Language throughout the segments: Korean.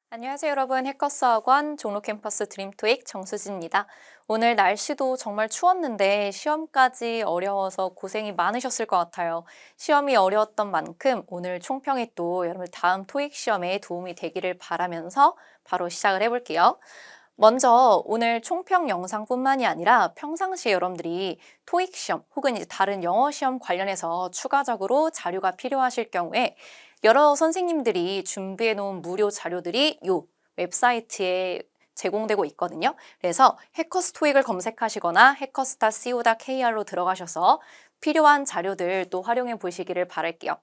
안녕하세요 여러분. 해커스학원 종로 캠퍼스 드림토익 정수진입니다. 오늘 날씨도 정말 추웠는데 시험까지 어려워서 고생이 많으셨을 것 같아요. 시험이 어려웠던 만큼 오늘 총평이 또 여러분 다음 토익 시험에 도움이 되기를 바라면서 바로 시작을 해볼게요. 먼저 오늘 총평 영상뿐만이 아니라 평상시에 여러분들이 토익 시험 혹은 이제 다른 영어 시험 관련해서 추가적으로 자료가 필요하실 경우에 여러 선생님들이 준비해 놓은 무료 자료들이 이 웹사이트에 제공되고 있거든요. 그래서 해커스 토익을 검색하시거나 hackers.co.kr로 들어가셔서 필요한 자료들 또 활용해 보시기를 바랄게요.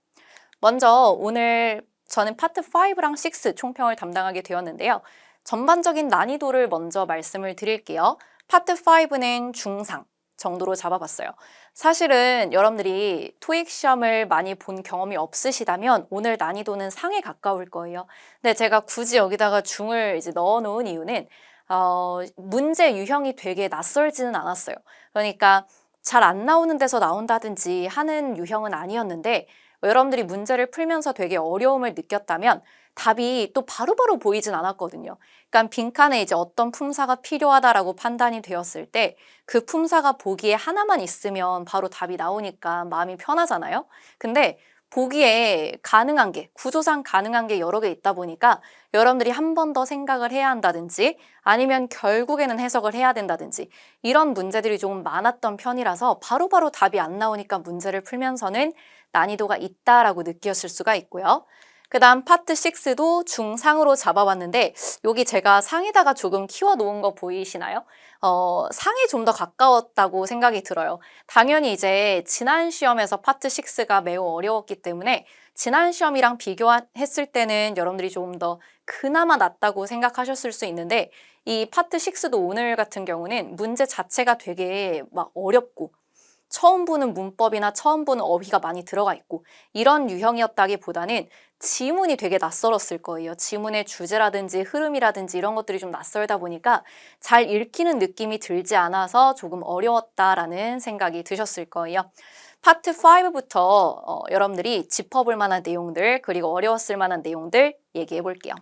먼저 오늘 저는 파트 5랑 6 총평을 담당하게 되었는데요. 전반적인 난이도를 먼저 말씀을 드릴게요. 파트 5는 중상 정도로 잡아봤어요. 사실은 여러분들이 토익 시험을 많이 본 경험이 없으시다면 오늘 난이도는 상에 가까울 거예요. 근데 제가 굳이 여기다가 중을 이제 넣어 놓은 이유는 문제 유형이 되게 낯설지는 않았어요. 그러니까 잘 안 나오는 데서 나온다든지 하는 유형은 아니었는데 여러분들이 문제를 풀면서 되게 어려움을 느꼈다면 답이 또 바로바로 보이진 않았거든요. 그러니까 빈칸에 이제 어떤 품사가 필요하다라고 판단이 되었을 때 그 품사가 보기에 하나만 있으면 바로 답이 나오니까 마음이 편하잖아요. 근데 보기에 가능한 게, 구조상 가능한 게 여러 개 있다 보니까 여러분들이 한 번 더 생각을 해야 한다든지 아니면 결국에는 해석을 해야 된다든지 이런 문제들이 조금 많았던 편이라서 바로바로 답이 안 나오니까 문제를 풀면서는 난이도가 있다라고 느꼈을 수가 있고요. 그 다음 파트 6도 중상으로 잡아봤는데 여기 제가 상에다가 조금 키워놓은 거 보이시나요? 상에 좀 더 가까웠다고 생각이 들어요. 당연히 이제 지난 시험에서 파트 6가 매우 어려웠기 때문에 지난 시험이랑 비교했을 때는 여러분들이 조금 더 그나마 낫다고 생각하셨을 수 있는데 이 파트 6도 오늘 같은 경우는 문제 자체가 되게 막 어렵고 처음 보는 문법이나 처음 보는 어휘가 많이 들어가 있고 이런 유형이었다기보다는 지문이 되게 낯설었을 거예요. 지문의 주제라든지 흐름이라든지 이런 것들이 좀 낯설다 보니까 잘 읽히는 느낌이 들지 않아서 조금 어려웠다라는 생각이 드셨을 거예요. 파트 5부터 여러분들이 짚어볼 만한 내용들 그리고 어려웠을 만한 내용들 얘기해 볼게요.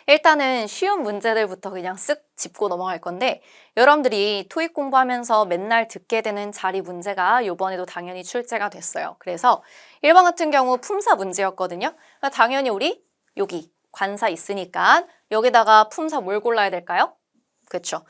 일단은 쉬운 문제들부터 그냥 쓱 짚고 넘어갈 건데 여러분들이 토익 공부하면서 맨날 듣게 되는 자리 문제가 이번에도 당연히 출제가 됐어요. 그래서 1번 같은 경우 품사 문제였거든요. 그러니까 당연히 우리 여기 관사 있으니까 여기다가 품사 뭘 골라야 될까요? 그렇죠.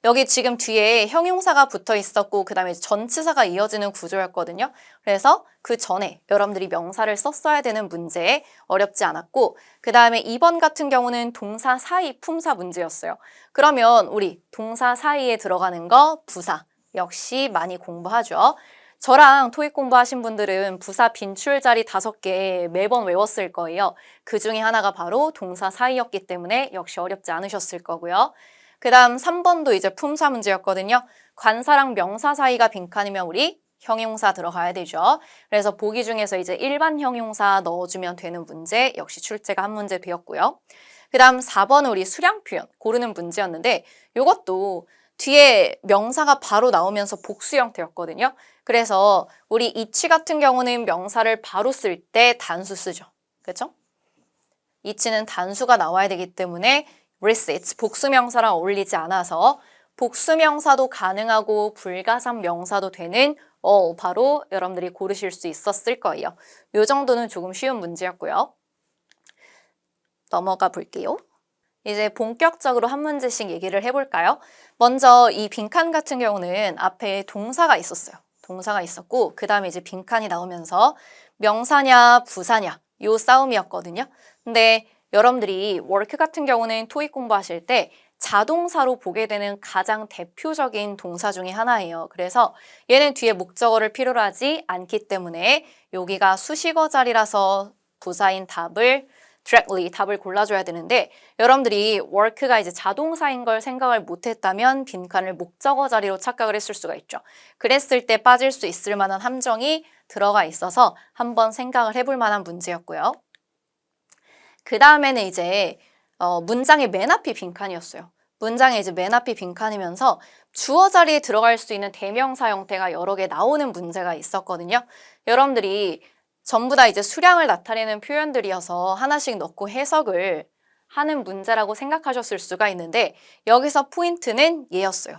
여기 지금 뒤에 형용사가 붙어 있었고 그 다음에 전치사가 이어지는 구조였거든요. 그래서 그 전에 여러분들이 명사를 썼어야 되는 문제 어렵지 않았고 그 다음에 2번 같은 경우는 동사 사이 품사 문제였어요. 그러면 우리 동사 사이에 들어가는 거 부사 역시 많이 공부하죠. 저랑 토익 공부하신 분들은 부사 빈출 자리 5개 매번 외웠을 거예요. 그 중에 하나가 바로 동사 사이였기 때문에 역시 어렵지 않으셨을 거고요. 그 다음 3번도 이제 품사 문제였거든요. 관사랑 명사 사이가 빈칸이면 우리 형용사 들어가야 되죠. 그래서 보기 중에서 이제 일반 형용사 넣어주면 되는 문제 역시 출제가 한 문제 되었고요. 그 다음 4번은 우리 수량 표현 고르는 문제였는데 이것도 뒤에 명사가 바로 나오면서 복수 형태였거든요. 그래서 우리 이치 같은 경우는 명사를 바로 쓸 때 단수 쓰죠. 그렇죠? 이치는 단수가 나와야 되기 때문에 receipts, 복수명사랑 어울리지 않아서 복수명사도 가능하고 불가산 명사도 되는 바로 여러분들이 고르실 수 있었을 거예요. 이 정도는 조금 쉬운 문제였고요. 넘어가 볼게요. 이제 본격적으로 한 문제씩 얘기를 해볼까요? 먼저 이 빈칸 같은 경우는 앞에 동사가 있었어요. 동사가 있었고 그 다음에 이제 빈칸이 나오면서 명사냐 부사냐 요 싸움이었거든요. 근데 여러분들이 워크 같은 경우는 토익 공부하실 때 자동사로 보게 되는 가장 대표적인 동사 중에 하나예요. 그래서 얘는 뒤에 목적어를 필요로 하지 않기 때문에 여기가 수식어 자리라서 부사인 답을 directly 답을 골라줘야 되는데 여러분들이 work가 이제 자동사인 걸 생각을 못했다면 빈칸을 목적어 자리로 착각을 했을 수가 있죠. 그랬을 때 빠질 수 있을 만한 함정이 들어가 있어서 한번 생각을 해볼 만한 문제였고요. 그 다음에는 이제 문장의 맨 앞이 빈칸이었어요. 문장의 이제 맨 앞이 빈칸이면서 주어 자리에 들어갈 수 있는 대명사 형태가 여러 개 나오는 문제가 있었거든요. 여러분들이 전부 다 이제 수량을 나타내는 표현들이어서 하나씩 넣고 해석을 하는 문제라고 생각하셨을 수가 있는데 여기서 포인트는 얘였어요.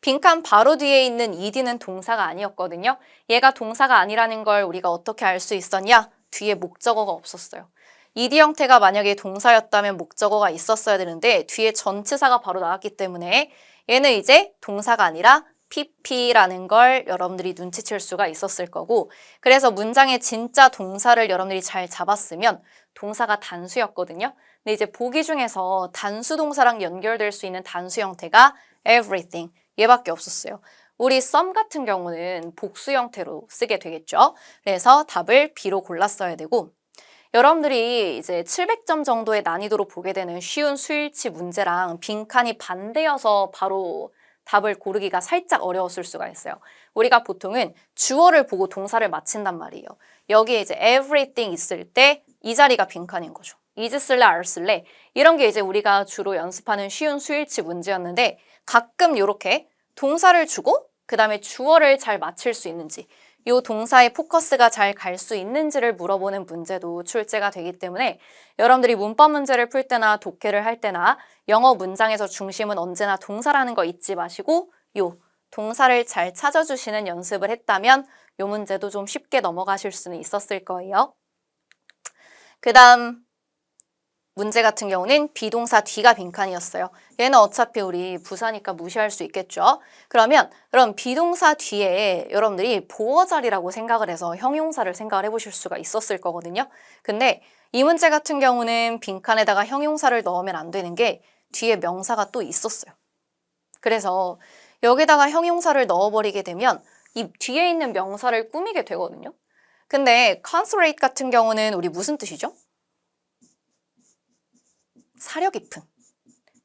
빈칸 바로 뒤에 있는 ed는 동사가 아니었거든요. 얘가 동사가 아니라는 걸 우리가 어떻게 알 수 있었냐? 뒤에 목적어가 없었어요. ed 형태가 만약에 동사였다면 목적어가 있었어야 되는데 뒤에 전치사가 바로 나왔기 때문에 얘는 이제 동사가 아니라 pp라는 걸 여러분들이 눈치챌 수가 있었을 거고, 그래서 문장의 진짜 동사를 여러분들이 잘 잡았으면 동사가 단수였거든요. 근데 이제 보기 중에서 단수 동사랑 연결될 수 있는 단수 형태가 everything, 얘밖에 없었어요. 우리 some 같은 경우는 복수 형태로 쓰게 되겠죠. 그래서 답을 B로 골랐어야 되고, 여러분들이 이제 700점 정도의 난이도로 보게 되는 쉬운 수일치 문제랑 빈칸이 반대여서 바로 답을 고르기가 살짝 어려웠을 수가 있어요. 우리가 보통은 주어를 보고 동사를 맞힌단 말이에요. 여기에 이제 everything 있을 때 이 자리가 빈칸인 거죠. is 쓸래, are 쓸래? 이런 게 이제 우리가 주로 연습하는 쉬운 수일치 문제였는데 가끔 이렇게 동사를 주고 그 다음에 주어를 잘 맞힐 수 있는지, 이 동사의 포커스가 잘 갈 수 있는지를 물어보는 문제도 출제가 되기 때문에 여러분들이 문법 문제를 풀 때나 독해를 할 때나 영어 문장에서 중심은 언제나 동사라는 거 잊지 마시고 요 동사를 잘 찾아주시는 연습을 했다면 요 문제도 좀 쉽게 넘어가실 수는 있었을 거예요. 그 다음 문제 같은 경우는 비동사 뒤가 빈칸이었어요. 얘는 어차피 우리 부사니까 무시할 수 있겠죠. 그럼 비동사 뒤에 여러분들이 보어 자리라고 생각을 해서 형용사를 생각을 해보실 수가 있었을 거거든요. 근데 이 문제 같은 경우는 빈칸에다가 형용사를 넣으면 안 되는 게 뒤에 명사가 또 있었어요. 그래서 여기다가 형용사를 넣어버리게 되면 이 뒤에 있는 명사를 꾸미게 되거든요. 근데 considerate 같은 경우는 우리 무슨 뜻이죠? 사려 깊은,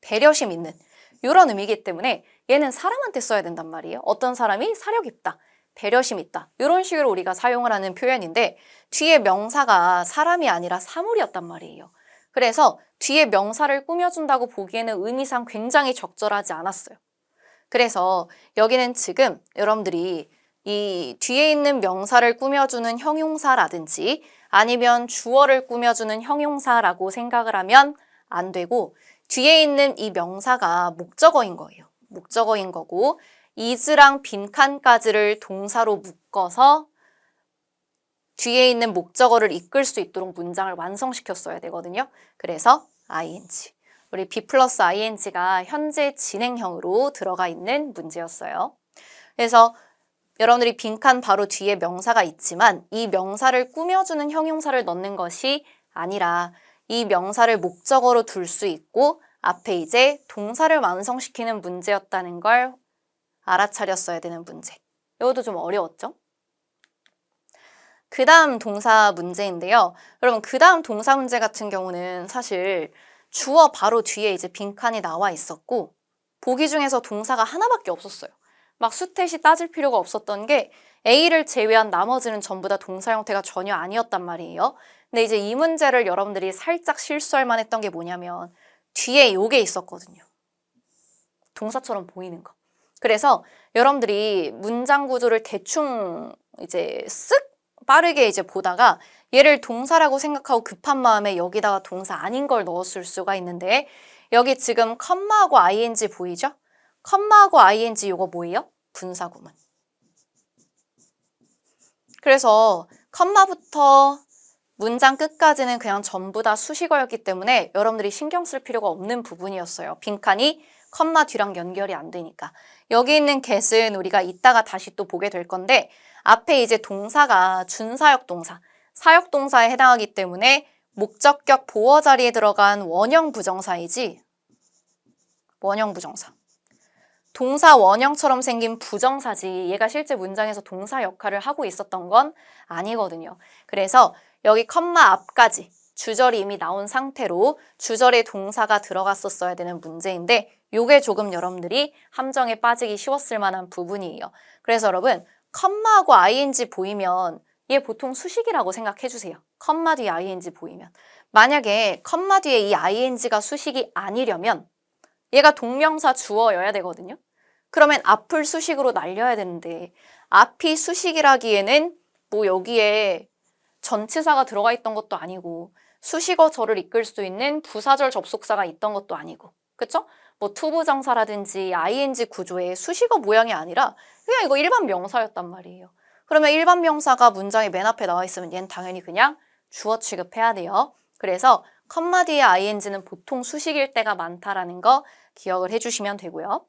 배려심 있는 이런 의미이기 때문에 얘는 사람한테 써야 된단 말이에요. 어떤 사람이 사려 깊다, 배려심 있다 이런 식으로 우리가 사용을 하는 표현인데 뒤에 명사가 사람이 아니라 사물이었단 말이에요. 그래서 뒤에 명사를 꾸며준다고 보기에는 의미상 굉장히 적절하지 않았어요. 그래서 여기는 지금 여러분들이 이 뒤에 있는 명사를 꾸며주는 형용사라든지 아니면 주어를 꾸며주는 형용사라고 생각을 하면 안 되고 뒤에 있는 이 명사가 목적어인 거예요. 목적어인 거고 is랑 빈칸까지를 동사로 묶어서 뒤에 있는 목적어를 이끌 수 있도록 문장을 완성시켰어야 되거든요. 그래서 ing. 우리 be 플러스 ing가 현재 진행형으로 들어가 있는 문제였어요. 그래서 여러분들이 빈칸 바로 뒤에 명사가 있지만 이 명사를 꾸며주는 형용사를 넣는 것이 아니라 이 명사를 목적어로 둘 수 있고 앞에 이제 동사를 완성시키는 문제였다는 걸 알아차렸어야 되는 문제. 이것도 좀 어려웠죠? 그 다음 동사 문제인데요. 여러분 그 다음 동사 문제 같은 경우는 사실 주어 바로 뒤에 이제 빈칸이 나와 있었고 보기 중에서 동사가 하나밖에 없었어요. 막 수태시 따질 필요가 없었던 게 A를 제외한 나머지는 전부 다 동사 형태가 전혀 아니었단 말이에요. 근데 이제 이 문제를 여러분들이 살짝 실수할 만했던 게 뭐냐면 뒤에 요게 있었거든요. 동사처럼 보이는 거. 그래서 여러분들이 문장 구조를 대충 이제 쓱 빠르게 이제 보다가 얘를 동사라고 생각하고 급한 마음에 여기다가 동사 아닌 걸 넣었을 수가 있는데 여기 지금 컴마하고 ing 보이죠? 컴마하고 ing 이거 뭐예요? 분사구문. 그래서 컴마부터 문장 끝까지는 그냥 전부 다 수식어였기 때문에 여러분들이 신경 쓸 필요가 없는 부분이었어요. 빈칸이 컴마 뒤랑 연결이 안 되니까. 여기 있는 get은 우리가 이따가 다시 또 보게 될 건데 앞에 이제 동사가 준사역 동사, 사역 동사에 해당하기 때문에 목적격 보어 자리에 들어간 원형 부정사이지 원형 부정사. 동사 원형처럼 생긴 부정사지 얘가 실제 문장에서 동사 역할을 하고 있었던 건 아니거든요. 그래서 여기 컴마 앞까지 주절이 이미 나온 상태로 주절에 동사가 들어갔었어야 되는 문제인데 요게 조금 여러분들이 함정에 빠지기 쉬웠을 만한 부분이에요. 그래서 여러분 컴마하고 ing 보이면 얘 보통 수식이라고 생각해 주세요. 컴마 뒤에 ing 보이면. 만약에 컴마 뒤에 이 ing가 수식이 아니려면 얘가 동명사 주어여야 되거든요. 그러면 앞을 수식으로 날려야 되는데 앞이 수식이라기에는 뭐 여기에 전치사가 들어가 있던 것도 아니고 수식어절을 이끌 수 있는 부사절 접속사가 있던 것도 아니고, 그쵸? 뭐 투부정사라든지 ing 구조의 수식어 모양이 아니라 그냥 이거 일반 명사였단 말이에요. 그러면 일반 명사가 문장의 맨 앞에 나와 있으면 얘는 당연히 그냥 주어 취급해야 돼요. 그래서 컴마 뒤에 ing는 보통 수식일 때가 많다라는 거 기억을 해주시면 되고요.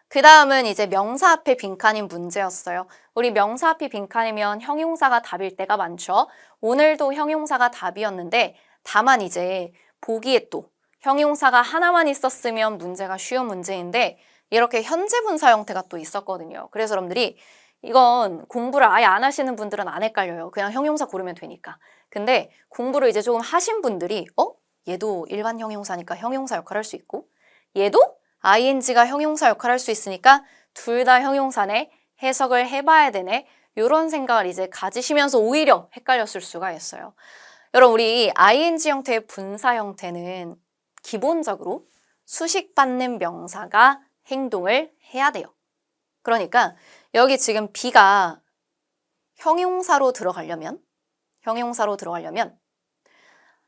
그 다음은 이제 명사 앞에 빈칸인 문제였어요. 우리 명사 앞이 빈칸이면 형용사가 답일 때가 많죠. 오늘도 형용사가 답이었는데 다만 이제 보기에 또 형용사가 하나만 있었으면 문제가 쉬운 문제인데 이렇게 현재 분사 형태가 또 있었거든요. 그래서 여러분들이 이건 공부를 아예 안 하시는 분들은 안 헷갈려요. 그냥 형용사 고르면 되니까. 근데 공부를 이제 조금 하신 분들이 얘도 일반 형용사니까 형용사 역할을 할 수 있고 얘도 ing가 형용사 역할을 할 수 있으니까 둘 다 형용사네, 해석을 해봐야 되네, 이런 생각을 이제 가지시면서 오히려 헷갈렸을 수가 있어요. 여러분 우리 ing 형태의 분사 형태는 기본적으로 수식받는 명사가 행동을 해야 돼요. 그러니까 여기 지금 B가 형용사로 들어가려면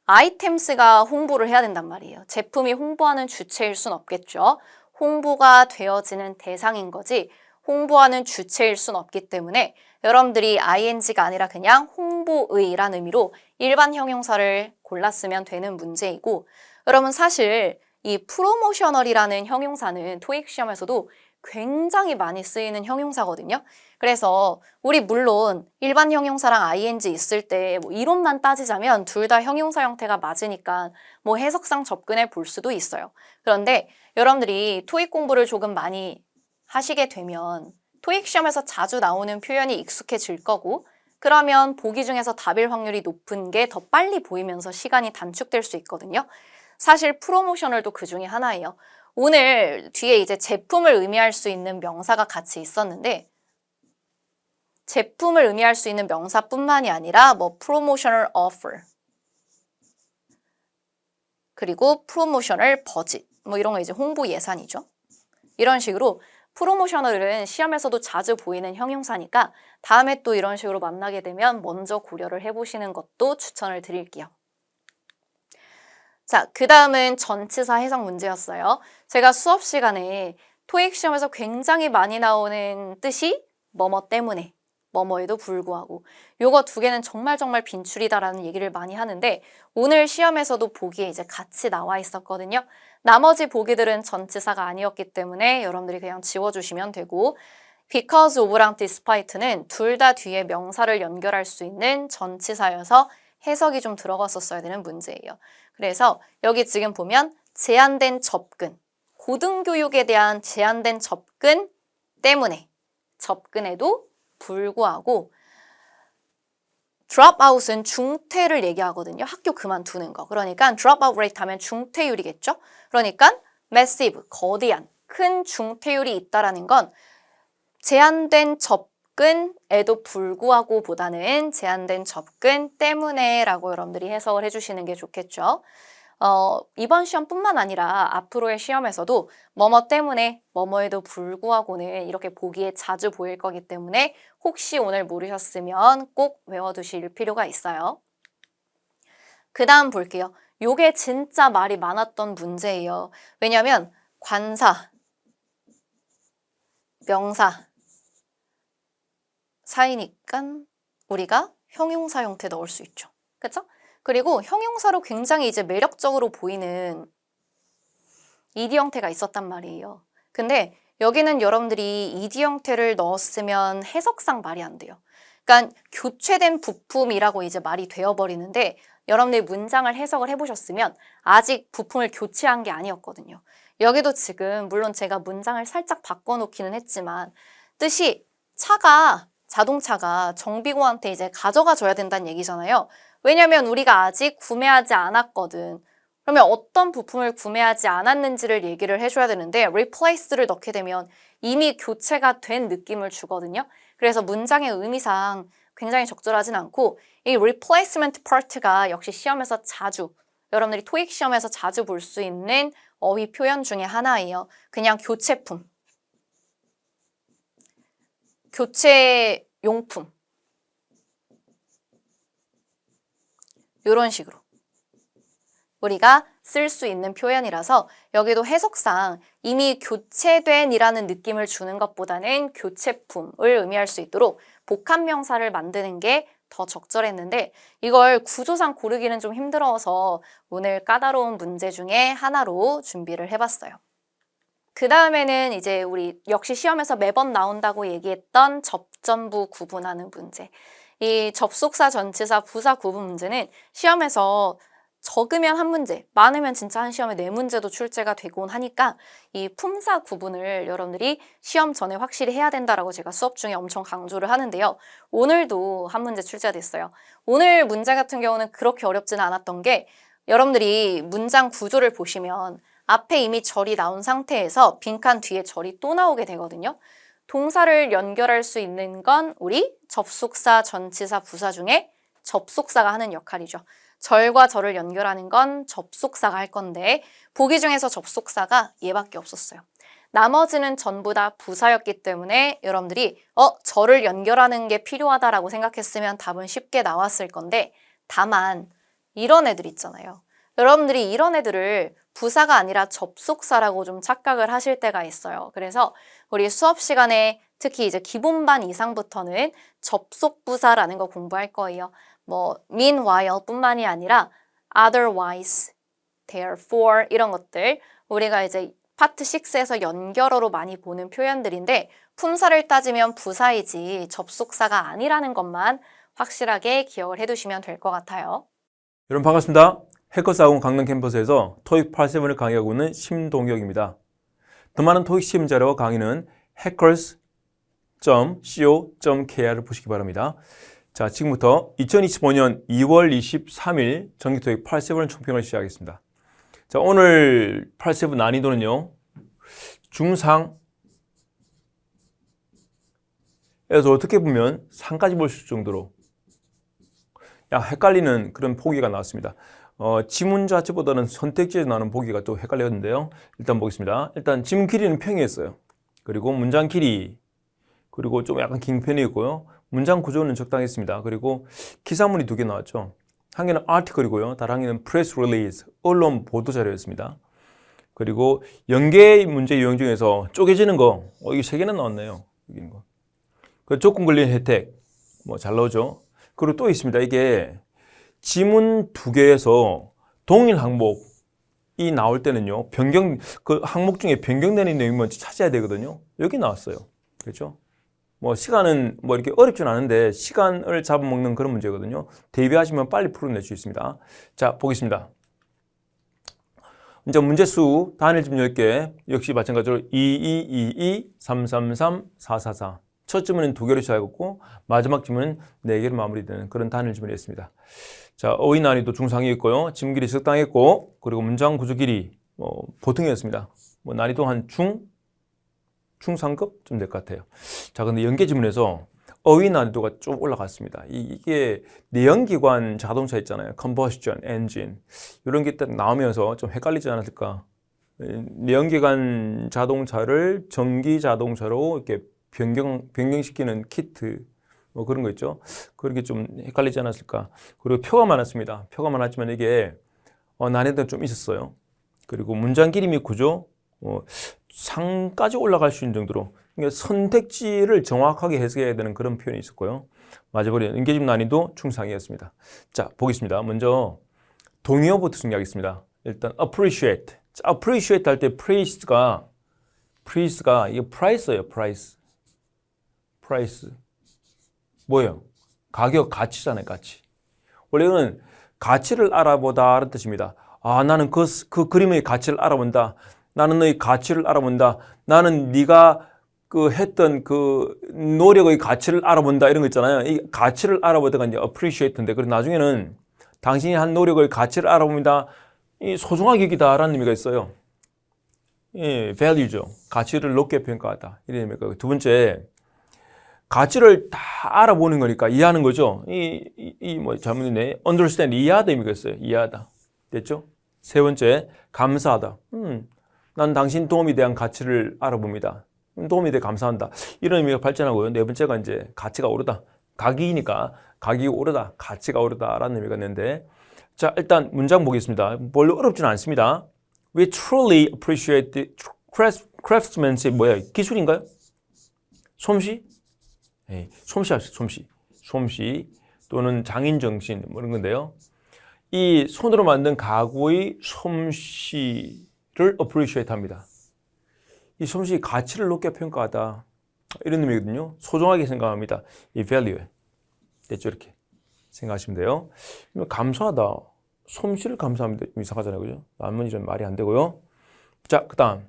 아이템스가 홍보를 해야 된단 말이에요. 제품이 홍보하는 주체일 순 없겠죠. 홍보가 되어지는 대상인 거지 홍보하는 주체일 순 없기 때문에 여러분들이 ing가 아니라 그냥 홍보의라는 의미로 일반 형용사를 골랐으면 되는 문제이고, 여러분 사실 이 프로모셔널이라는 형용사는 토익 시험에서도 굉장히 많이 쓰이는 형용사거든요. 그래서 우리 물론 일반 형용사랑 ing 있을 때 뭐 이론만 따지자면 둘 다 형용사 형태가 맞으니까 뭐 해석상 접근해 볼 수도 있어요. 그런데 여러분들이 토익 공부를 조금 많이 하시게 되면 토익 시험에서 자주 나오는 표현이 익숙해질 거고, 그러면 보기 중에서 답일 확률이 높은 게 더 빨리 보이면서 시간이 단축될 수 있거든요. 사실 프로모셔널도 그 중에 하나예요. 오늘 뒤에 이제 제품을 의미할 수 있는 명사가 같이 있었는데 제품을 의미할 수 있는 명사뿐만이 아니라 뭐 promotional offer 그리고 promotional budget 뭐 이런 거 이제 홍보 예산이죠. 이런 식으로 프로모셔널은 시험에서도 자주 보이는 형용사니까 다음에 또 이런 식으로 만나게 되면 먼저 고려를 해보시는 것도 추천을 드릴게요. 자, 그 다음은 전치사 해석 문제였어요. 제가 수업 시간에 토익 시험에서 굉장히 많이 나오는 뜻이 뭐뭐 때문에, 뭐뭐에도 불구하고 요거 두 개는 정말 빈출이다라는 얘기를 많이 하는데 오늘 시험에서도 보기에 이제 같이 나와 있었거든요. 나머지 보기들은 전치사가 아니었기 때문에 여러분들이 그냥 지워주시면 되고 because of랑 despite는 둘 다 뒤에 명사를 연결할 수 있는 전치사여서 해석이 좀 들어갔었어야 되는 문제예요. 그래서 여기 지금 보면 제한된 접근, 고등교육에 대한 제한된 접근 때문에 접근에도 불구하고 dropout은 중퇴를 얘기하거든요. 학교 그만두는 거. 그러니까 dropout rate 하면 중퇴율이겠죠. 그러니까 massive, 거대한, 큰 중퇴율이 있다라는 건 제한된 접근에도 불구하고 보다는 제한된 접근 때문에 라고 여러분들이 해석을 해주시는 게 좋겠죠. 이번 시험뿐만 아니라 앞으로의 시험에서도 뭐뭐 때문에 뭐뭐에도 불구하고는 이렇게 보기에 자주 보일 거기 때문에 혹시 오늘 모르셨으면 꼭 외워두실 필요가 있어요. 그 다음 볼게요. 요게 진짜 말이 많았던 문제예요. 왜냐하면 관사, 명사 사이니까 우리가 형용사 형태 넣을 수 있죠. 그쵸? 그리고 형용사로 굉장히 이제 매력적으로 보이는 ed 형태가 있었단 말이에요. 근데 여기는 여러분들이 ed 형태를 넣었으면 해석상 말이 안 돼요. 그러니까 교체된 부품이라고 이제 말이 되어버리는데 여러분들이 문장을 해석을 해보셨으면 아직 부품을 교체한 게 아니었거든요. 여기도 지금 물론 제가 문장을 살짝 바꿔놓기는 했지만 뜻이 자동차가 정비공한테 이제 가져가 줘야 된다는 얘기잖아요. 왜냐면 우리가 아직 구매하지 않았거든. 그러면 어떤 부품을 구매하지 않았는지를 얘기를 해줘야 되는데 replace를 넣게 되면 이미 교체가 된 느낌을 주거든요. 그래서 문장의 의미상 굉장히 적절하진 않고 이 replacement part가 역시 시험에서 여러분들이 토익 시험에서 자주 볼 수 있는 어휘 표현 중에 하나예요. 그냥 교체품, 교체 용품, 이런 식으로 우리가 쓸 수 있는 표현이라서 여기도 해석상 이미 교체된 이라는 느낌을 주는 것보다는 교체품을 의미할 수 있도록 복합명사를 만드는 게 더 적절했는데 이걸 구조상 고르기는 좀 힘들어서 오늘 까다로운 문제 중에 하나로 준비를 해봤어요. 그 다음에는 이제 우리 역시 시험에서 매번 나온다고 얘기했던 접전부 구분하는 문제. 이 접속사, 전치사, 부사 구분 문제는 시험에서 적으면 한 문제, 많으면 진짜 한 시험에 4문제도 출제가 되곤 하니까 이 품사 구분을 여러분들이 시험 전에 확실히 해야 된다라고 제가 수업 중에 엄청 강조를 하는데요. 오늘도 한 문제 출제가 됐어요. 오늘 문제 같은 경우는 그렇게 어렵지는 않았던 게 여러분들이 문장 구조를 보시면 앞에 이미 절이 나온 상태에서 빈칸 뒤에 절이 또 나오게 되거든요. 동사를 연결할 수 있는 건 우리 접속사, 전치사, 부사 중에 접속사가 하는 역할이죠. 절과 절을 연결하는 건 접속사가 할 건데 보기 중에서 접속사가 얘밖에 없었어요. 나머지는 전부 다 부사였기 때문에 여러분들이 절을 연결하는 게 필요하다라고 생각했으면 답은 쉽게 나왔을 건데 다만 이런 애들 있잖아요. 여러분들이 이런 애들을 부사가 아니라 접속사라고 좀 착각을 하실 때가 있어요. 그래서 우리 수업 시간에 특히 이제 기본반 이상부터는 접속부사라는 거 공부할 거예요. 뭐 meanwhile 뿐만이 아니라 otherwise, therefore 이런 것들 우리가 이제 파트 6에서 연결어로 많이 보는 표현들인데 품사를 따지면 부사이지 접속사가 아니라는 것만 확실하게 기억을 해두시면 될 것 같아요. 여러분 반갑습니다. 해커스학원 강릉 캠퍼스에서 토익 8.7을 강의하고 있는 심동혁입니다. 더 많은 토익 시험 자료와 강의는 hackers.co.kr을 보시기 바랍니다. 자, 지금부터 2025년 2월 23일 정기토익 8.7 총평을 시작하겠습니다. 자, 오늘 8.7 난이도는요, 중상에서 어떻게 보면 상까지 볼 수 있을 정도로 헷갈리는 그런 보기가 나왔습니다. 지문 자체보다는 선택지에서 나오는 보기가 또 헷갈렸는데요. 일단 보겠습니다. 일단 지문 길이는 평이했어요. 그리고 문장 길이, 그리고 좀 약간 긴 편이었고요. 문장 구조는 적당했습니다. 그리고 기사문이 2개 나왔죠. 한 개는 article이고요. 다른 한 개는 press release, 언론 보도 자료였습니다. 그리고 연계 문제 유형 중에서 쪼개지는 거, 이게 3개나 나왔네요. 여기 거. 그 조건 걸린 혜택, 뭐 잘 나오죠. 그리고 또 있습니다. 이게 지문 2개에서 동일 항목이 나올 때는요, 그 항목 중에 변경되는 내용이 뭔지 찾아야 되거든요. 여기 나왔어요. 그렇죠? 뭐 시간은 뭐 이렇게 어렵진 않은데 시간을 잡아먹는 그런 문제거든요. 대비하시면 빨리 풀어낼 수 있습니다. 자, 보겠습니다. 이제 문제수 단일 지문 10개, 역시 마찬가지로 2222, 333, 444. 첫 지문은 2개로 시작했고 마지막 지문은 4개로 마무리되는 그런 단일 지문이었습니다. 자, 어휘 난이도 중상이었고요. 지문 길이 적당했고, 그리고 문장 구조 길이 보통이었습니다. 뭐 난이도 한 중상급 좀 될 것 같아요. 자, 근데 연계 지문에서 어휘 난이도가 좀 올라갔습니다. 이게 내연기관 자동차 있잖아요. combustion engine. 이런 게 딱 나오면서 좀 헷갈리지 않았을까. 내연기관 자동차를 전기 자동차로 이렇게 변경시키는 키트, 뭐 그런 거 있죠. 그런 게 좀 헷갈리지 않았을까. 그리고 표가 많았습니다. 표가 많았지만 이게 난이도가 좀 있었어요. 그리고 문장 길이 및 구조, 상까지 올라갈 수 있는 정도로, 그러니까 선택지를 정확하게 해석해야 되는 그런 표현이 있었고요. 마지막으로 연계집 난이도 중상이었습니다. 자, 보겠습니다. 먼저 동의어부터 정리하겠습니다. 일단 appreciate. 자, appreciate 할 때 praise가 이게 price예요. price. 뭐예요? 가격, 가치잖아요. 가치. 원래는 가치를 알아보다라는 뜻입니다. 나는 그 그림의 가치를 알아본다. 나는 너의 가치를 알아본다. 나는 네가 했던 그 노력의 가치를 알아본다. 이런 거 있잖아요. 이 가치를 알아보다가 이제 appreciate인데, 그래서 나중에는 당신이 한 노력의 가치를 알아봅니다. 이 소중하게 여기다라는 의미가 있어요. value죠. 가치를 높게 평가하다. 이런 의미가 있고, 두 번째, 가치를 다 알아보는 거니까 이해하는 거죠. 뭐 잘못이네. understand, 이해하다 의미가 있어요. 이해하다. 됐죠? 세 번째, 감사하다. 난 당신 도움에 대한 가치를 알아봅니다. 도움에 대해 감사한다. 이런 의미가 발전하고요. 네 번째가 이제 가치가 오르다. 가격이니까 가격이 오르다. 가치가 오르다라는 의미가 있는데, 자, 일단 문장 보겠습니다. 별로 어렵지는 않습니다. We truly appreciate the craftsmanship. 뭐야? 기술인가요? 솜씨? 네, 솜씨 하시죠. 솜씨. 솜씨 또는 장인 정신 뭐 이런 건데요. 이 손으로 만든 가구의 솜씨를 appreciate 합니다. 이 솜씨 가치를 높게 평가하다. 이런 의미거든요. 소중하게 생각합니다. 이 value. 됐죠? 이렇게 생각하시면 돼요. 감사하다. 솜씨를 감사합니다. 이상하잖아요. 그죠? 남은 일은 말이 안 되고요. 자, 그 다음.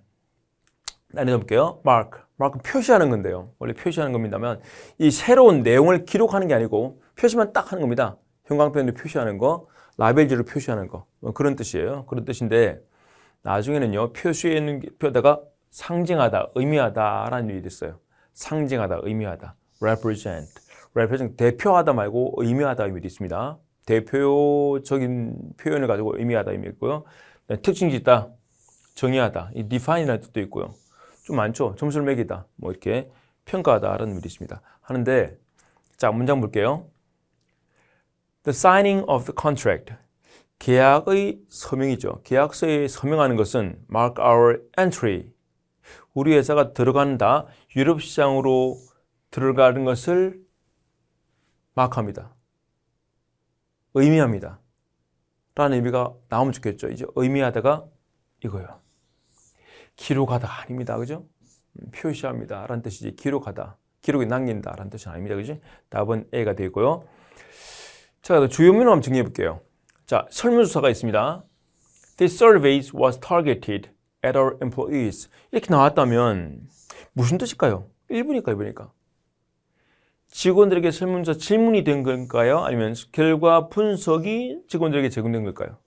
나눠볼게요. 마크 표시하는 건데요. 원래 표시하는 겁니다만 이 새로운 내용을 기록하는 게 아니고 표시만 딱 하는 겁니다. 형광펜으로 표시하는 거, 라벨지로 표시하는 거. 뭐 그런 뜻이에요. 그런 뜻인데 나중에는요. 표시에 있는 표다가 상징하다, 의미하다라는 의미가 있어요. 상징하다, 의미하다. represent. 대표하다 말고 의미하다 의미도 있습니다. 대표적인 표현을 가지고 의미하다 의미 있고요. 특징이 있다, 정의하다, 이 define이라는 뜻도 있고요. 좀 많죠. 점수를 매기다, 뭐 이렇게 평가하다라는 의미도 있습니다. 하는데 자 문장 볼게요. The signing of the contract. 계약의 서명이죠. 계약서에 서명하는 것은 mark our entry. 우리 회사가 들어간다. 유럽 시장으로 들어가는 것을 마크합니다. 의미합니다. 라는 의미가 나오면 좋겠죠. 이제 의미하다가 이거예요. 기록하다가 아닙니다. 그죠? 표시합니다. 라는 뜻이지. 기록하다. 기록에 남긴다. 라는 뜻은 아닙니다. 그죠? 답은 A가 되고요. 자, 주요 민호 한번 정리해 볼게요. 자, 설문조사가 있습니다. This survey was targeted at our employees. 이렇게 나왔다면 무슨 뜻일까요? 1분일까 2분일까? 직원들에게 설문조사 질문이 된 걸까요? 아니면 결과 분석이 직원들에게 제공된 걸까요?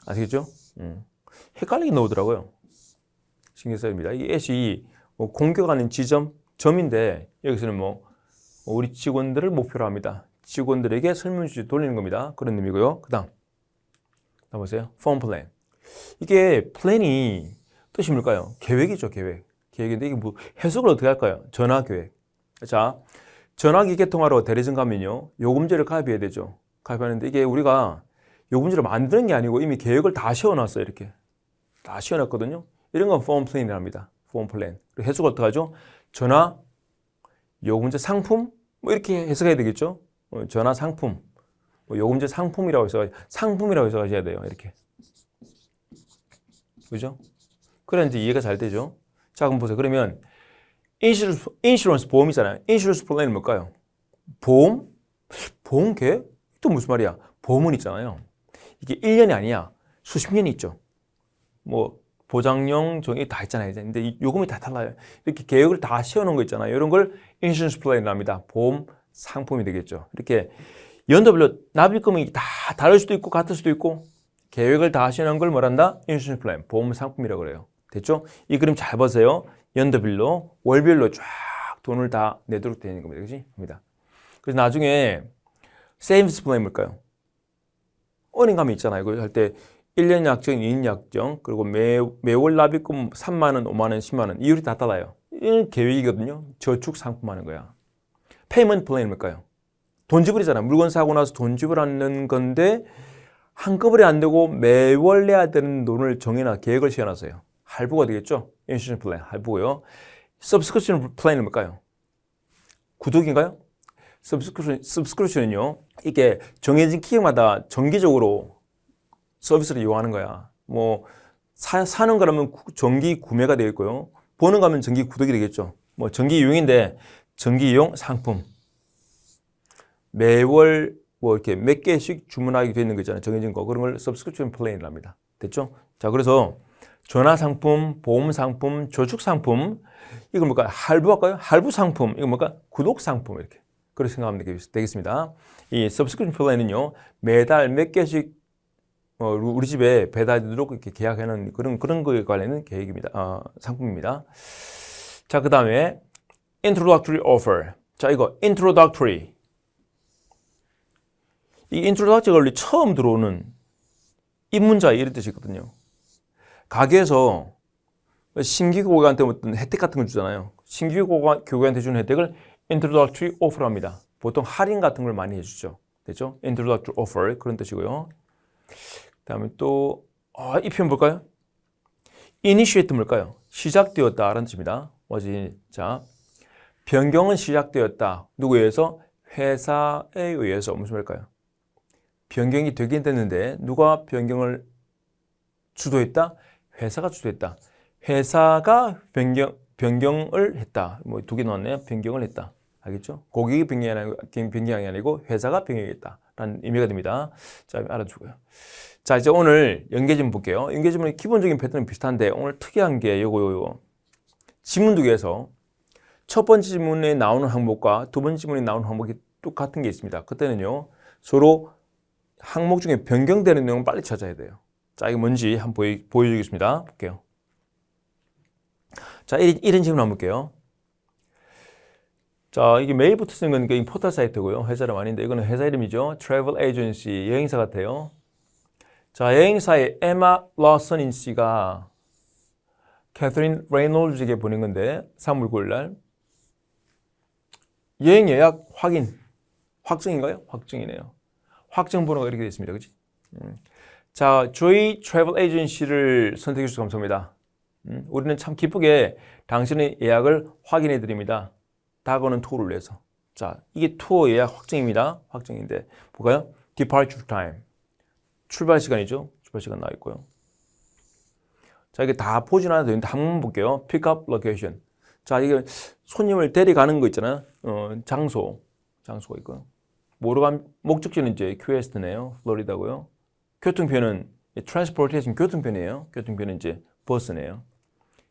아시겠죠? 헷갈리게 나오더라고요. 신경 써야 됩니다. 이 S이 뭐 공격하는 점인데 여기서는 뭐 우리 직원들을 목표로 합니다. 직원들에게 설문지 돌리는 겁니다. 그런 의미고요. 그 다음 보세요. 폰 플랜. 이게 플랜이 뜻이 뭘까요? 계획이죠. 계획인데 이게 뭐 해석을 어떻게 할까요? 전화 계획. 자, 전화기 개통하러 대리점 가면요. 요금제를 가입해야 되죠. 가입하는데 이게 우리가 요금제를 만드는 게 아니고 이미 계획을 다 씌워놨어요. 이렇게 다 씌워놨거든요. 이런 건 폰 플랜이랍니다. 폰 플랜. 그리고 해석을 어떻게 하죠? 전화, 요금제 상품 뭐 이렇게 해석해야 되겠죠. 전화 상품, 뭐 요금제 상품이라고 해서 상품이라고 해석하셔야 돼요. 이렇게 그죠? 그래야 이제 이해가 잘 되죠. 자, 그럼 보세요. 그러면 인슈런스 보험이잖아요. 인슈런스 플랜은 뭘까요? 보험 계획? 또 무슨 말이야? 보험은 있잖아요. 이게 1년이 아니야. 수십 년이 있죠. 뭐 보장용 종이 다 있잖아요. 근데 이 요금이 다 달라요. 이렇게 계획을 다 씌워놓은 거 있잖아요. 이런 걸 인슈런스 플랜이라고 합니다. 보험 상품이 되겠죠. 이렇게 연도별로 납입금이 다 다를 수도 있고 같을 수도 있고 계획을 다 씌워놓은 걸 뭐란다? 인슈런스 플랜, 보험 상품이라고 그래요. 됐죠? 이 그림 잘 보세요. 연도별로, 월별로 쫙 돈을 다 내도록 되는 겁니다. 그지? 그래서 나중에 세이빙스 플랜이 뭘까요? 은행감이 있잖아요. 이거 할 때 1년 약정, 2년 약정, 그리고 매월 납입금 3만 원, 5만 원, 10만 원 이율이 다 달라요. 이건 계획이거든요. 저축 상품 하는 거야. 페이먼트 플랜이 뭘까요? 돈 지불이잖아요. 물건 사고 나서 돈 지불하는 건데 한꺼번에 안 되고 매월 내야 되는 돈을 정해놔 계획을 세워놨어요. 할부가 되겠죠. 인슈런스 플랜 할부고요. 서브스크립션 플랜은 뭘까요? 구독인가요? 서브스크립션은요. 이게 정해진 기획마다 정기적으로 서비스를 이용하는 거야. 뭐 사는 거라면 정기 구매가 되겠고요. 보는 거면 정기 구독이 되겠죠. 뭐 정기 이용인데 정기 이용 상품. 매월 뭐 이렇게 몇 개씩 주문하게 되는 거 있잖아요. 정해진 거. 그런 걸 서브스크립션 플랜이라고 합니다. 됐죠? 자, 그래서 전화 상품, 보험 상품, 저축 상품. 이건 뭘까요? 할부 할까요? 할부 상품. 이건 뭘까? 구독 상품. 이렇게. 그렇게 생각하면 되겠습니다. 이 서브스크립션 플랜은요. 매달 몇 개씩 우리 집에 배달되도록 이렇게 계약하는 그런 거에 관련된 계획입니다. 상품입니다. 자, 그 다음에 introductory offer. 자, 이거 introductory. 이 introductory가 원래 처음 들어오는 입문자 이런 뜻이거든요. 가게에서 신규 고객한테 어떤 혜택 같은 걸 주잖아요. 신규 고객한테 주는 혜택을 introductory offer합니다. 보통 할인 같은 걸 많이 해주죠. 됐죠? introductory offer 그런 뜻이고요. 그다음에 또 이 표현 볼까요? initiate 뭘까요? 시작되었다라는 뜻입니다. 자, 변경은 시작되었다. 누구에 의해서? 회사에 의해서. 무슨 말일까요? 변경이 되긴 됐는데 누가 변경을 주도했다? 회사가 주도했다. 회사가 변경을 했다. 뭐 두 개 나왔네요. 변경을 했다. 알겠죠? 고객이 변경이 아니고 회사가 변경했다라는 의미가 됩니다. 자, 알아두고요. 자, 이제 오늘 연계지문 볼게요. 연계지문의 기본적인 패턴은 비슷한데 오늘 특이한 게 요거. 지문 두 개에서 첫 번째 지문에 나오는 항목과 두 번째 지문에 나오는 항목이 똑같은 게 있습니다. 그때는요, 서로 항목 중에 변경되는 내용을 빨리 찾아야 돼요. 자, 이게 뭔지 한번 보여주겠습니다. 볼게요. 자, 이런 질문 한번 볼게요. 자, 이게 메일부터 쓰는 거니까 이 포털 사이트고요. 회사 이름 아닌데 이거는 회사 이름이죠. 트래블 에이전시, 여행사 같아요. 자, 여행사의 에마 러서닌 씨가 캐서린 레이놀즈에게 보낸 건데 3월 9일 날 여행 예약 확정인가요? 확정이네요. 확정 번호가 이렇게 되어 있습니다. 그치? 자, 저희 트래블 에이전시를 선택해 주셔서 감사합니다. 우리는 참 기쁘게 당신의 예약을 확인해 드립니다. 다가오는 투어를 위해서. 자, 이게 투어 예약 확정입니다. 확정인데 볼까요? Departure time. 출발 시간이죠. 출발 시간 나와 있고요. 자, 이게 다 포진 하나 되는데 한번 볼게요. Pick up location. 자, 이게 손님을 데려가는 거 있잖아요. 장소가 있고요. 목적지는 이제 QS네요. 플로리다고요. 교통편은 transportation 교통편이에요. 교통편은 이제 버스네요.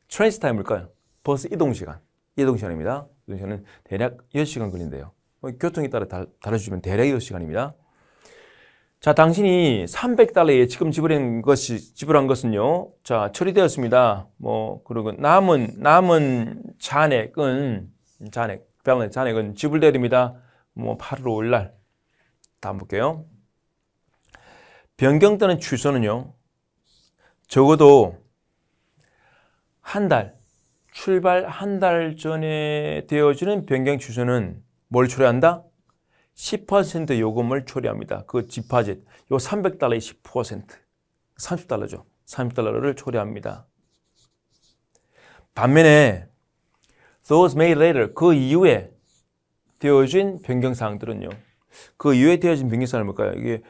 트랜스 타임일까요? 버스 이동 시간입니다. 이동 시간은 대략 6시간 걸린대요. 교통에 따라 달라지면 대략 6시간입니다. 자, 당신이 $300에 지금 지불한 것은요. 자, 처리되었습니다. 그리고 남은 잔액은 지불되어야 됩니다. 8월 5일 날. 다음 볼게요. 변경 또는 취소는요. 적어도 출발 한 달 전에 되어지는 변경 취소는 뭘 처리한다? 10% 요금을 처리합니다. 그 디파짓, 요 $300의 10%, $30죠. $30를 처리합니다. 반면에 those made later, 그 이후에 되어진 변경사항들은요. 그 이후에 되어진 변경사항은 뭘까요? 이게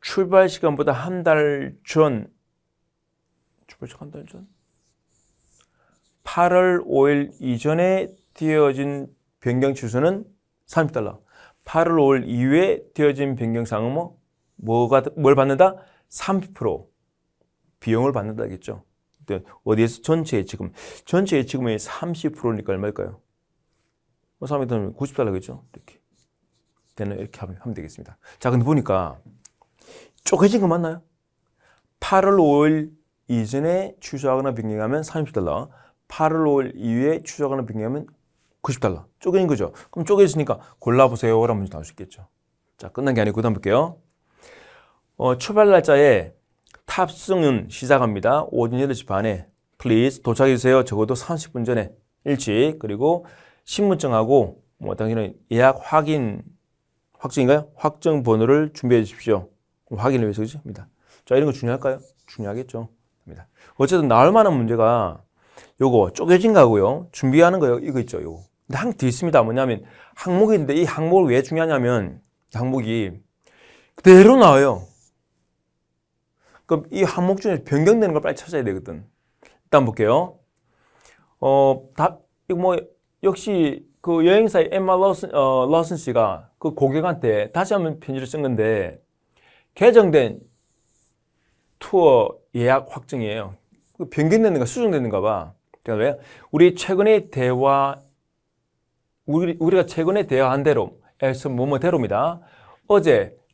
출발 시간보다 한 달 전, 8월 5일 이전에 되어진 변경 취소는 $30. 8월 5일 이후에 되어진 변경사항은 뭘 받는다? 30% 비용을 받는다겠죠. 어디에서? 전체의 지금의 30%니까 얼마일까요? 300면 $90겠죠. 이렇게 하면 되겠습니다. 자, 근데 보니까 쪼개진 거 맞나요? 8월 5일 이전에 취소하거나 변경하면 $30, 8월 5일 이후에 취소하거나 변경하면 $90. 쪼개진 거죠. 그럼 쪼개졌으니까 골라보세요. 라는 문제 나올 수 있겠죠. 자, 끝난 게 아니고 그 다음 볼게요. 출발 날짜에 탑승은 시작합니다. 오전 8시 반에 please 도착해주세요. 적어도 30분 전에 일찍. 그리고 신분증하고 당신은 예약 확정인가요? 확정 번호를 준비해 주십시오. 확인을 위해서 그렇습니다. 자, 이런 거 중요할까요? 중요하겠죠. 어쨌든 나올 만한 문제가 요거 쪼개진 거고요. 준비하는 거 이거 있죠. 요거. 근데 항 뒤에 있습니다. 뭐냐면 항목인데 이 항목을 왜 중요하냐면 항목이 그대로 나와요. 그럼 이 항목 중에 변경되는 걸 빨리 찾아야 되거든. 일단 볼게요. 역시 그 여행사의 에마 러슨 씨가 그 고객한테 다시 한번 편지를 쓴 건데 개정된 투어 예약 확정이에요. 변경되는가 수정되는가 봐. 그러니까 왜? 우리가 최근에 대화한 대로에서 뭐뭐대로입니다.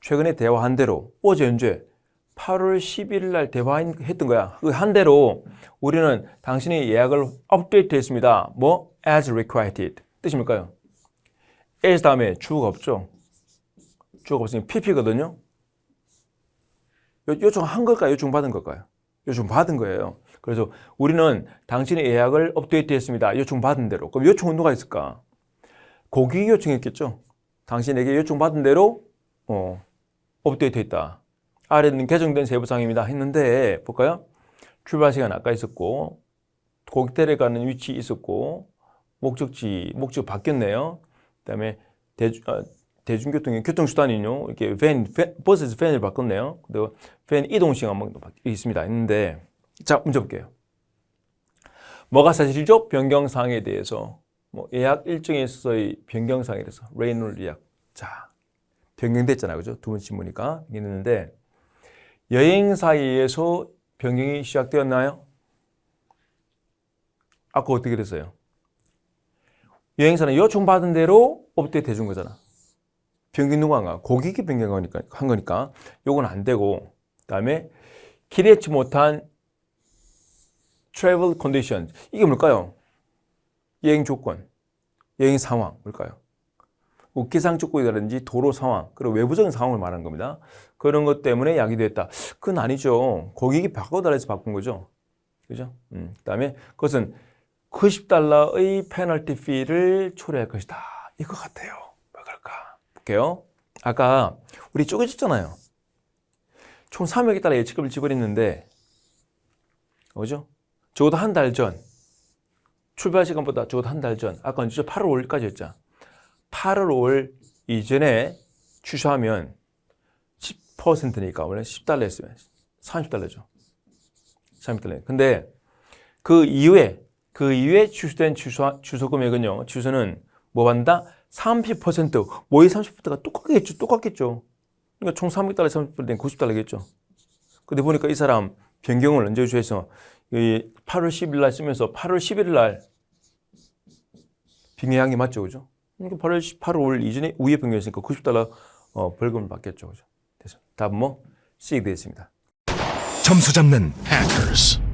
최근에 대화한 대로 어제 언제? 8월 11일 날 대화했던 거야. 그 한 대로 우리는 당신의 예약을 업데이트했습니다. as requested. 뜻이 뭘까요? as 다음에 주어가 없죠. 주어가 없으니 pp거든요. 요청한 걸까요? 요청받은 걸까요? 요청받은 거예요. 그래서 우리는 당신의 예약을 업데이트했습니다. 요청받은 대로. 그럼 요청은 누가 했을까? 고객이 요청했겠죠. 당신에게 요청받은 대로 업데이트 했다. 아래는 개정된 세부사항입니다. 했는데 볼까요? 출발 시간 아까 있었고 고객대를 가는 위치 있었고 목적 바뀌었네요. 그다음에 대중교통의 교통수단이요. 이렇게 버스에서 밴을 바꿨네요. 그리고 밴 이동 시간 있습니다. 했는데 자 문제 볼게요. 뭐가 사실이죠? 변경사항에 대해서 예약 일정에 있어서의 변경사항에 대해서 레이놀 예약. 자 변경됐잖아요, 그죠? 두 번 질문이니까 있는데 여행사에 의해서 변경이 시작되었나요? 아까 어떻게 됐어요? 여행사는 요청받은 대로 업데이트 해준 거잖아. 변경 누가 한 거야? 고객이 변경한 거니까 요건 안 되고 그다음에 기대치 못한 travel condition 이게 뭘까요? 여행 조건, 여행 상황 뭘까요? 기상 조건이라든지 도로 상황 그리고 외부적인 상황을 말하는 겁니다. 그런 것 때문에 야기됐다. 그건 아니죠. 고객이 바꿔달라 해서 바꾼 거죠. 그죠? 그다음에 그것은 $90의 페널티 피를 초래할 것이다. 이거 같아요. 왜 그럴까? 볼게요. 아까 우리 쪼개졌잖아요. 총 300억 달러 예치금을 지불했는데 그죠? 적어도 한 달 전, 출발 시간보다 적어도 한 달 전, 아까 언제죠? 8월 5일까지였죠. 8월 5일 이전에 취소하면 10%니까 원래 $10였어요. $30죠. $30. 근데 그 이후에 취소된 취소 금액은요. 취소는 뭐 받는다? 30%, 뭐의 30%가 똑같겠죠. 그러니까 총 $300, 30%는 $90겠죠. 근데 보니까 이 사람 변경을 언제 취소해서 8월 10일 날 쓰면서 8월 11일 날 변경한 게 맞죠, 그죠? 그러니까 8월 5일 이전에 우회 변경했으니까 $90 벌금을 받겠죠, 그죠? 그래서 답은 C 되겠습니다. 점수 잡는 해커스.